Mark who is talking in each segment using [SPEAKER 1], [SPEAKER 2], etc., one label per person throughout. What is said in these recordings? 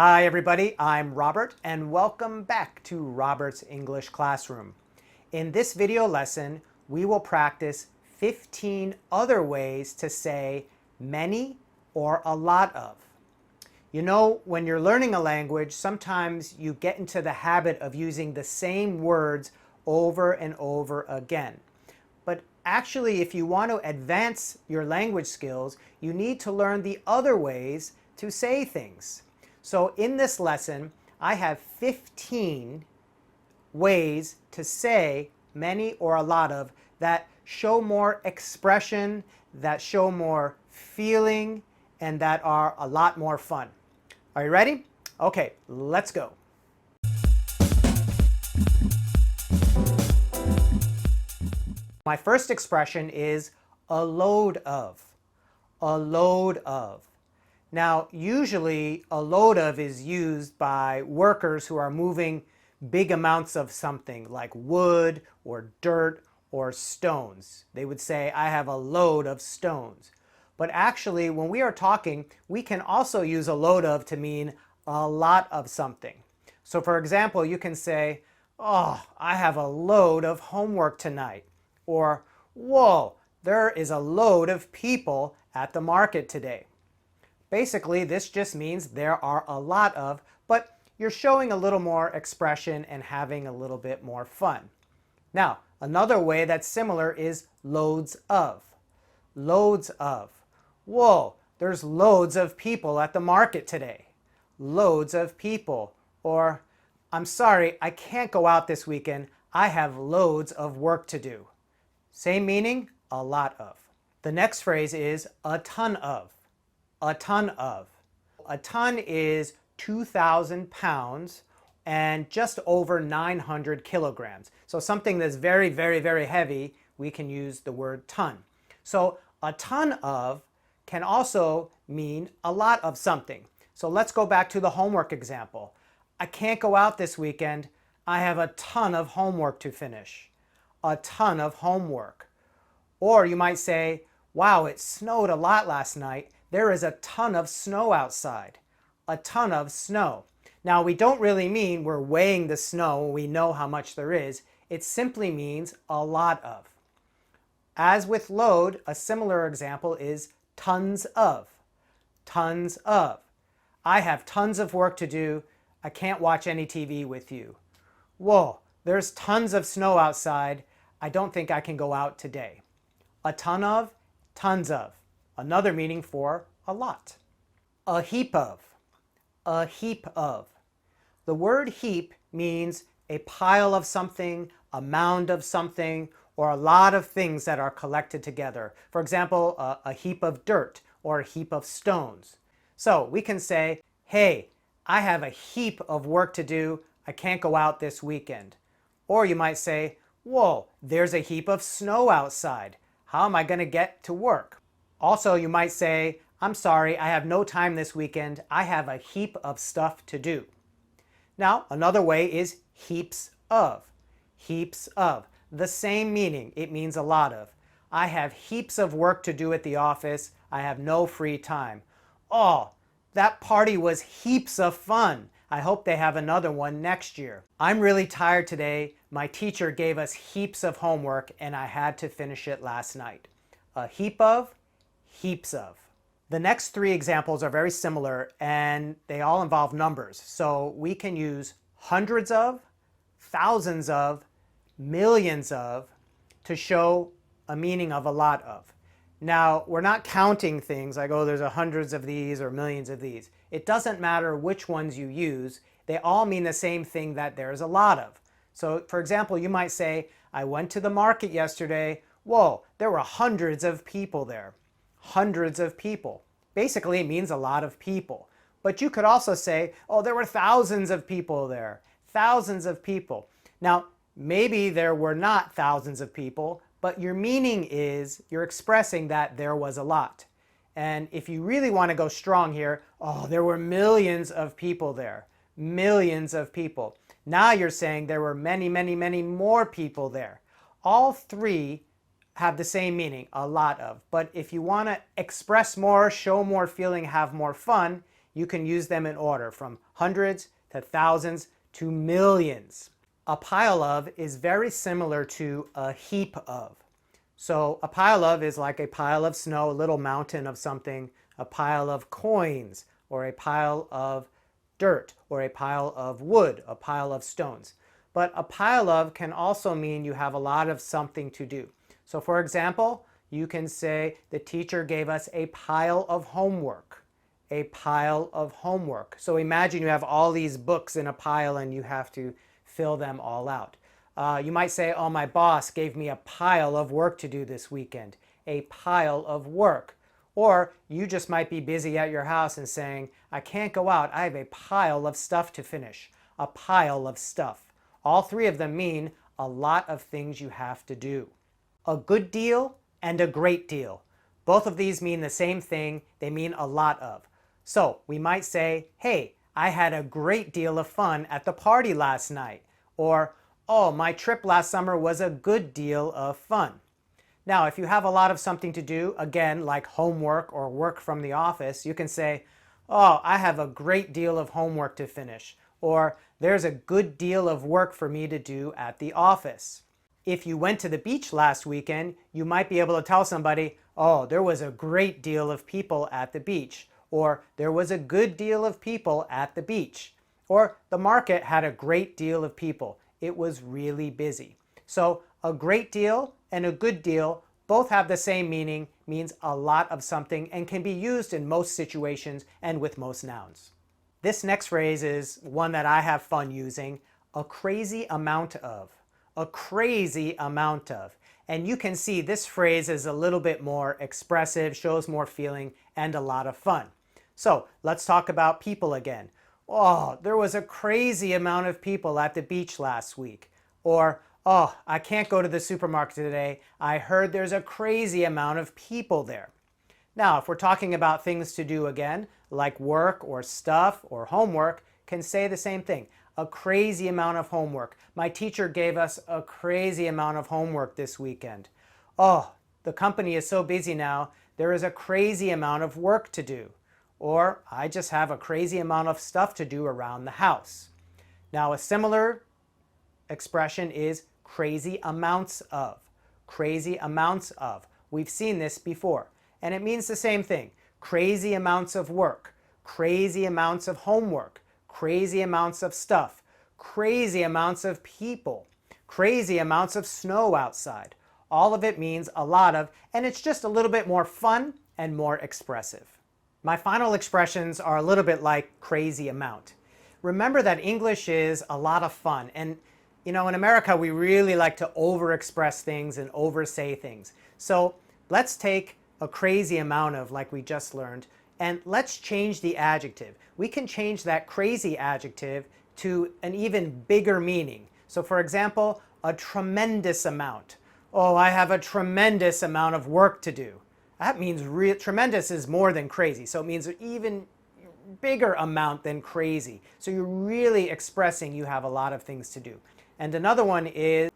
[SPEAKER 1] Hi everybody, I'm Robert and welcome back to Robert's English Classroom. In this video lesson, we will practice 15 other ways to say many or a lot of. You know, when you're learning a language, sometimes you get into the habit of using the same words over and over again. But actually, if you want to advance your language skills, you need to learn the other ways to say things. So in this lesson, I have 15 ways to say many or a lot of that show more expression, that show more feeling, and that are a lot more fun. Are you ready? Okay, let's go. My first expression is a load of. A load of. Now, usually a load of is used by workers who are moving big amounts of something like wood or dirt or stones. They would say, I have a load of stones. But actually, when we are talking, we can also use a load of to mean a lot of something. So for example, you can say, oh, I have a load of homework tonight. Or, whoa, there is a load of people at the market today. Basically, this just means there are a lot of, but you're showing a little more expression and having a little bit more fun. Now, another way that's similar is loads of. Loads of. Whoa, there's loads of people at the market today. Loads of people. Or, I'm sorry, I can't go out this weekend. I have loads of work to do. Same meaning, a lot of. The next phrase is a ton of. A ton of. A ton is 2,000 pounds and just over 900 kilograms. So something that's very, very, very heavy, we can use the word ton. So a ton of can also mean a lot of something. So let's go back to the homework example. I can't go out this weekend. I have a ton of homework to finish. A ton of homework. Or you might say, wow, it snowed a lot last night. There is a ton of snow outside. A ton of snow. Now, we don't really mean we're weighing the snow. We know how much there is. It simply means a lot of. As with load, a similar example is tons of. Tons of. I have tons of work to do. I can't watch any TV with you. Whoa, there's tons of snow outside. I don't think I can go out today. A ton of, tons of. Another meaning for a lot. A heap of. A heap of. The word heap means a pile of something, a mound of something, or a lot of things that are collected together. For example, a heap of dirt or a heap of stones. So we can say, hey, I have a heap of work to do. I can't go out this weekend. Or you might say, whoa, there's a heap of snow outside. How am I going to get to work? Also, you might say, I'm sorry, I have no time this weekend. I have a heap of stuff to do. Now, another way is heaps of. Heaps of. The same meaning. It means a lot of. I have heaps of work to do at the office. I have no free time. Oh, that party was heaps of fun. I hope they have another one next year. I'm really tired today. My teacher gave us heaps of homework and I had to finish it last night. A heap of, heaps of. The next three examples are very similar and they all involve numbers. So we can use hundreds of, thousands of, millions of to show a meaning of a lot of. Now, we're not counting things like, oh, there's hundreds of these or millions of these. It doesn't matter which ones you use. They all mean the same thing, that there's a lot of. So, for example, you might say, I went to the market yesterday. Whoa, there were hundreds of people there. Hundreds of people. Basically, it means a lot of people. But you could also say, oh, there were thousands of people there. Thousands of people. Now, maybe there were not thousands of people, but your meaning is you're expressing that there was a lot. And if you really want to go strong here, oh, there were millions of people there. Millions of people. Now you're saying there were many, many, many more people there. All three have the same meaning, a lot of. But if you want to express more, show more feeling, have more fun, you can use them in order from hundreds to thousands to millions. A pile of is very similar to a heap of. So a pile of is like a pile of snow, a little mountain of something, a pile of coins, or a pile of dirt, or a pile of wood, a pile of stones. But a pile of can also mean you have a lot of something to do. So for example, you can say the teacher gave us a pile of homework. A pile of homework. So imagine you have all these books in a pile and you have to fill them all out. You might say, oh, my boss gave me a pile of work to do this weekend. A pile of work. Or you just might be busy at your house and saying, I can't go out. I have a pile of stuff to finish. A pile of stuff. All three of them mean a lot of things you have to do. A good deal and a great deal. Both of these mean the same thing. They mean a lot of. So we might say, hey, I had a great deal of fun at the party last night. Or, oh, my trip last summer was a good deal of fun. Now, if you have a lot of something to do, again, like homework or work from the office, you can say, oh, I have a great deal of homework to finish. Or, there's a good deal of work for me to do at the office. If you went to the beach last weekend, you might be able to tell somebody, oh, there was a great deal of people at the beach. Or, there was a good deal of people at the beach. Or, the market had a great deal of people. It was really busy. So, a great deal and a good deal both have the same meaning, means a lot of something, and can be used in most situations and with most nouns. This next phrase is one that I have fun using, a crazy amount of. A crazy amount of. And you can see this phrase is a little bit more expressive, shows more feeling, and a lot of fun. So let's talk about people again. Oh, there was a crazy amount of people at the beach last week. Or, oh, I can't go to the supermarket today. I heard there's a crazy amount of people there. Now, if we're talking about things to do again, like work or stuff or homework, can say the same thing. A crazy amount of homework. My teacher gave us a crazy amount of homework this weekend. Oh, the company is so busy now, there is a crazy amount of work to do. Or, I just have a crazy amount of stuff to do around the house. Now, a similar expression is crazy amounts of. Crazy amounts of. We've seen this before. And it means the same thing. Crazy amounts of work. Crazy amounts of homework. Crazy amounts of stuff. Crazy amounts of people. Crazy amounts of snow outside. All of it means a lot of, and it's just a little bit more fun and more expressive. My final expressions are a little bit like crazy amount. Remember that English is a lot of fun, and in America we really like to overexpress things and oversay things. So let's take a crazy amount of, like we just learned, and let's change the adjective. We can change that crazy adjective to an even bigger meaning. So for example, a tremendous amount. Oh, I have a tremendous amount of work to do. That means tremendous is more than crazy. So it means an even bigger amount than crazy. So you're really expressing you have a lot of things to do. And another one is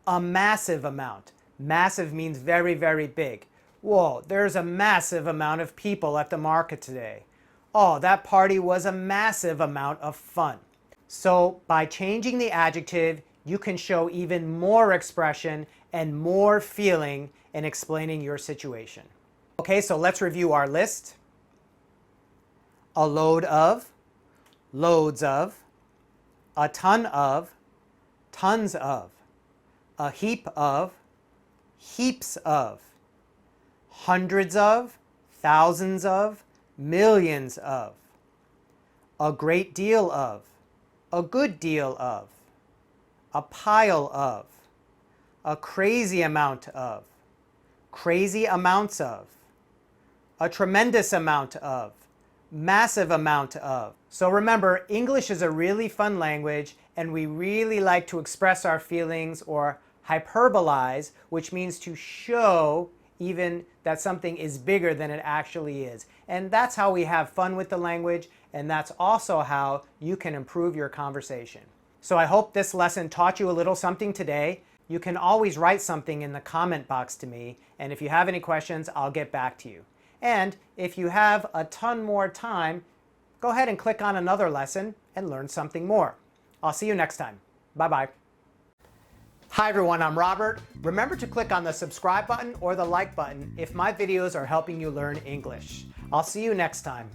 [SPEAKER 1] a massive amount. Massive means very, very big. Whoa, there's a massive amount of people at the market today. Oh, that party was a massive amount of fun. So by changing the adjective, you can show even more expression and more feeling in explaining your situation. Okay, so let's review our list. A load of, loads of, a ton of, tons of, a heap of, heaps of, hundreds of, thousands of, millions of, a great deal of, a good deal of, a pile of, a crazy amount of, crazy amounts of, a tremendous amount of, massive amount of. So remember, English is a really fun language, and we really like to express our feelings or hyperbolize, which means to show even that something is bigger than it actually is. And that's how we have fun with the language, and that's also how you can improve your conversation. So I hope this lesson taught you a little something today. You can always write something in the comment box to me, and if you have any questions, I'll get back to you. And if you have a ton more time, go ahead and click on another lesson and learn something more. I'll see you next time. Bye-bye. Hi everyone, I'm Robert. Remember to click on the subscribe button or the like button if my videos are helping you learn English. I'll see you next time.